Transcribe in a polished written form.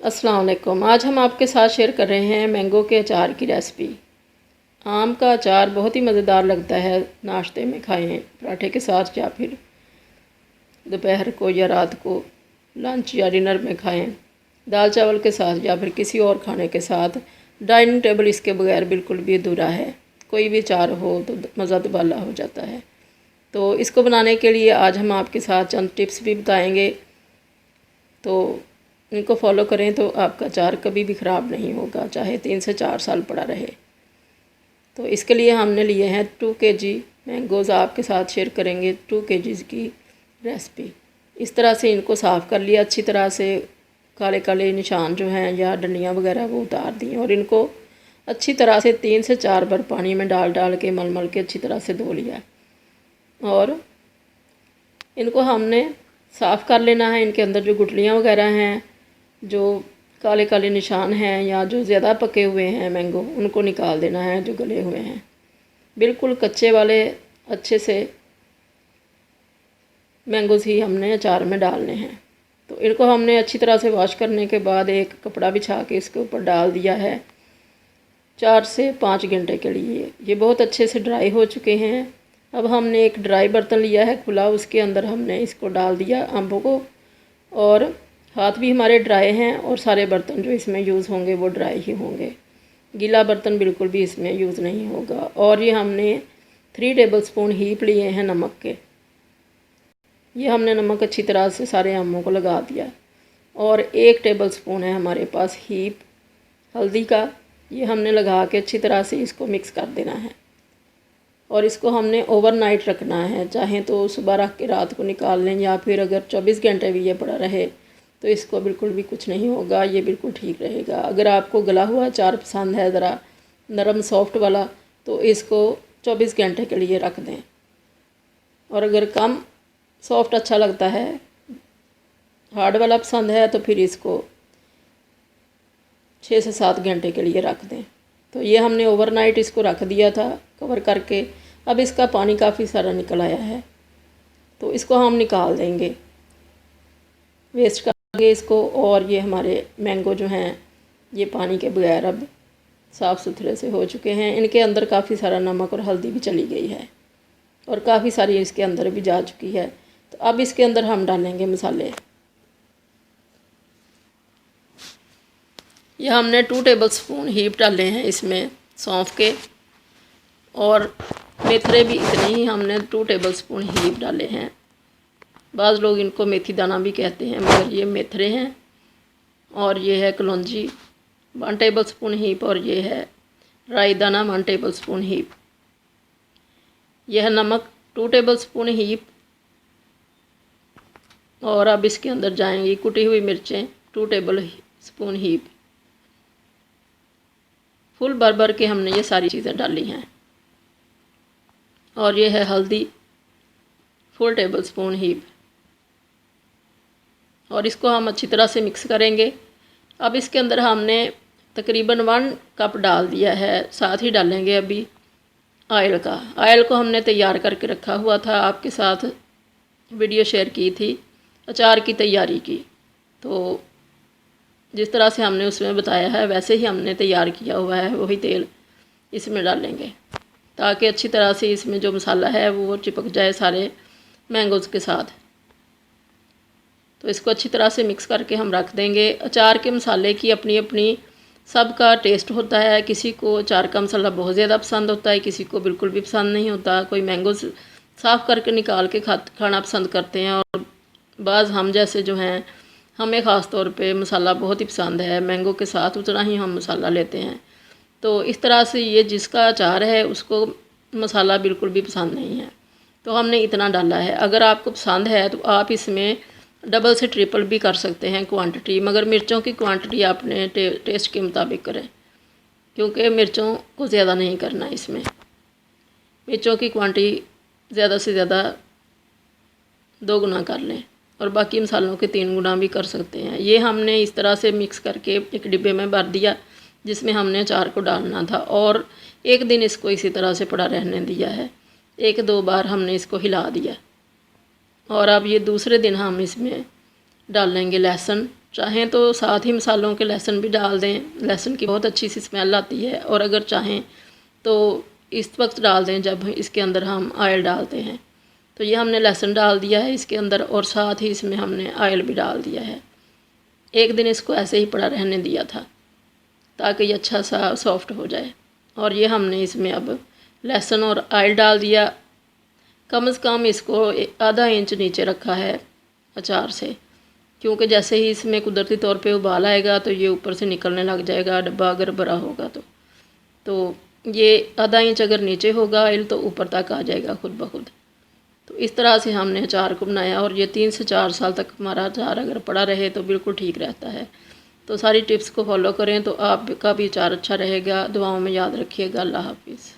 अस्सलाम वालेकुम। आज हम आपके साथ शेयर कर रहे हैं मैंगो के अचार की रेसिपी। आम का अचार बहुत ही मज़ेदार लगता है, नाश्ते में खाएं पराठे के साथ या फिर दोपहर को या रात को लंच या डिनर में खाएं, दाल चावल के साथ या फिर किसी और खाने के साथ। डाइनिंग टेबल इसके बगैर बिल्कुल भी अधूरा है। कोई भी अचार हो तो मज़ा दुबाला हो जाता है। तो इसको बनाने के लिए आज हम आपके साथ चंद टिप्स भी बताएंगे, तो इनको फॉलो करें तो आपका अचार कभी भी ख़राब नहीं होगा, चाहे 3 से 4 साल पड़ा रहे। तो इसके लिए हमने लिए हैं 2 kg मैंगोज़। आपके साथ शेयर करेंगे 2 kg की रेसिपी। इस तरह से इनको साफ़ कर लिया अच्छी तरह से, काले काले निशान जो हैं या डंडियाँ वगैरह वो उतार दी, और इनको अच्छी तरह से 3 से 4 बार पानी में डाल डाल के मल के अच्छी तरह से धो लिया। और इनको हमने साफ़ कर लेना है। इनके अंदर जो गुठलियाँ वगैरह हैं, जो काले काले निशान हैं या जो ज़्यादा पके हुए हैं मैंगो, उनको निकाल देना है। जो गले हुए हैं बिल्कुल कच्चे वाले अच्छे से मैंगोज़ ही हमने अचार में डालने हैं। तो इनको हमने अच्छी तरह से वॉश करने के बाद एक कपड़ा बिछा के इसके ऊपर डाल दिया है 4 से 5 घंटे के लिए। ये बहुत अच्छे से ड्राई हो चुके हैं। अब हमने एक ड्राई बर्तन लिया है खुला, उसके अंदर हमने इसको डाल दिया अम्बों को, और हाथ भी हमारे ड्राई हैं और सारे बर्तन जो इसमें यूज़ होंगे वो ड्राई ही होंगे। गीला बर्तन बिल्कुल भी इसमें यूज़ नहीं होगा। और ये हमने 3 टेबलस्पून हीप लिए हैं नमक के। ये हमने नमक अच्छी तरह से सारे आमों को लगा दिया। और 1 टेबलस्पून है हमारे पास हीप हल्दी का। ये हमने लगा के अच्छी तरह से इसको मिक्स कर देना है। और इसको हमने ओवरनाइट रखना है, चाहें तो सुबह रख के रात को निकाल लें, या फिर अगर 24 घंटे भी ये पड़ा रहे तो इसको बिल्कुल भी कुछ नहीं होगा, ये बिल्कुल ठीक रहेगा। अगर आपको गला हुआ अचार पसंद है, ज़रा नरम सॉफ्ट वाला, तो इसको 24 घंटे के लिए रख दें। और अगर कम सॉफ्ट अच्छा लगता है, हार्ड वाला पसंद है, तो फिर इसको 6 से 7 घंटे के लिए रख दें। तो ये हमने ओवरनाइट इसको रख दिया था कवर करके। अब इसका पानी काफ़ी सारा निकल आया है, तो इसको हम निकाल देंगे, वेस्ट करेंगे इसको। और ये हमारे मैंगो जो हैं ये पानी के बगैर अब साफ़ सुथरे से हो चुके हैं। इनके अंदर काफ़ी सारा नमक और हल्दी भी चली गई है, और काफ़ी सारी इसके अंदर भी जा चुकी है। तो अब इसके अंदर हम डालेंगे मसाले। ये हमने 2 टेबलस्पून हीप डाले हैं इसमें सौंफ के, और मेथरे भी इतने ही हमने 2 टेबलस्पून हीप डाले हैं। बाज़ लोग इनको मेथी दाना भी कहते हैं, मगर ये मेथरे हैं। और ये है कलौंजी 1 टेबलस्पून हीप, और ये है राई दाना 1 टेबलस्पून हीप। यह है नमक 2 टेबलस्पून हीप। और अब इसके अंदर जाएंगी कुटी हुई मिर्चें 2 टेबलस्पून हीप। फुल भर भर के हमने ये सारी चीज़ें डाली हैं। और ये है हल्दी 4 टेबलस्पून हीप। और इसको हम अच्छी तरह से मिक्स करेंगे। अब इसके अंदर हमने तकरीबन 1 कप डाल दिया है। साथ ही डालेंगे अभी ऑयल का। ऑयल को हमने तैयार करके रखा हुआ था, आपके साथ वीडियो शेयर की थी अचार की तैयारी की। तो जिस तरह से हमने उसमें बताया है वैसे ही हमने तैयार किया हुआ है, वही तेल इसमें डालेंगे, ताकि अच्छी तरह से इसमें जो मसाला है वो चिपक जाए सारे मैंगोज़ के साथ। तो इसको अच्छी तरह से मिक्स करके हम रख देंगे। अचार के मसाले की अपनी अपनी सबका टेस्ट होता है। किसी को अचार का मसाला बहुत ज़्यादा पसंद होता है, किसी को बिल्कुल भी पसंद नहीं होता। कोई मैंगोज़ साफ़ करके निकाल के खाना पसंद करते हैं, और बाज़ हम जैसे जो हैं, हमें ख़ास तौर पे मसाला बहुत ही पसंद है। मैंगो के साथ उतना ही हम मसाला लेते हैं। तो इस तरह से ये जिसका अचार है उसको मसाला बिल्कुल भी पसंद नहीं है, तो हमने इतना डाला है। अगर आपको पसंद है तो आप इसमें डबल से ट्रिपल भी कर सकते हैं क्वांटिटी, मगर मिर्चों की क्वांटिटी आपने टेस्ट के मुताबिक करें, क्योंकि मिर्चों को ज़्यादा नहीं करना। इसमें मिर्चों की क्वांटिटी ज़्यादा से ज़्यादा 2 गुना कर लें, और बाकी मसालों के 3 गुना भी कर सकते हैं। ये हमने इस तरह से मिक्स करके एक डिब्बे में भर दिया, जिसमें हमने अचार को डालना था। और 1 दिन इसको इसी तरह से पड़ा रहने दिया है। 1-2 बार हमने इसको हिला दिया। और अब ये दूसरे दिन हम इसमें डालेंगे लहसुन चाहें तो साथ ही मसालों के लहसुन भी डाल दें, लहसुन की बहुत अच्छी सी स्मेल आती है। और अगर चाहें तो इस वक्त डाल दें जब इसके अंदर हम ऑयल डालते हैं। तो ये हमने लहसुन डाल दिया है इसके अंदर और साथ ही इसमें हमने ऑयल भी डाल दिया है। एक दिन इसको ऐसे ही पड़ा रहने दिया था ताकि ये अच्छा सा सॉफ्ट हो जाए। और ये हमने इसमें अब लहसुन और ऑयल डाल दिया। कम से कम इसको आधा इंच नीचे रखा है अचार से, क्योंकि जैसे ही इसमें कुदरती तौर पे उबाल आएगा तो ये ऊपर से निकलने लग जाएगा, डब्बा अगर भरा होगा तो ये आधा इंच अगर नीचे होगा ऑयल तो ऊपर तक आ जाएगा खुद ब खुद। तो इस तरह से हमने अचार को बनाया और ये 3 से 4 साल तक हमारा अचार अगर पड़ा रहे तो बिल्कुल ठीक रहता है। तो सारी टिप्स को फॉलो करें तो आपका भी अचार अच्छा रहेगा। दुआओं में याद रखिएगा। अल्लाह हाफिज़।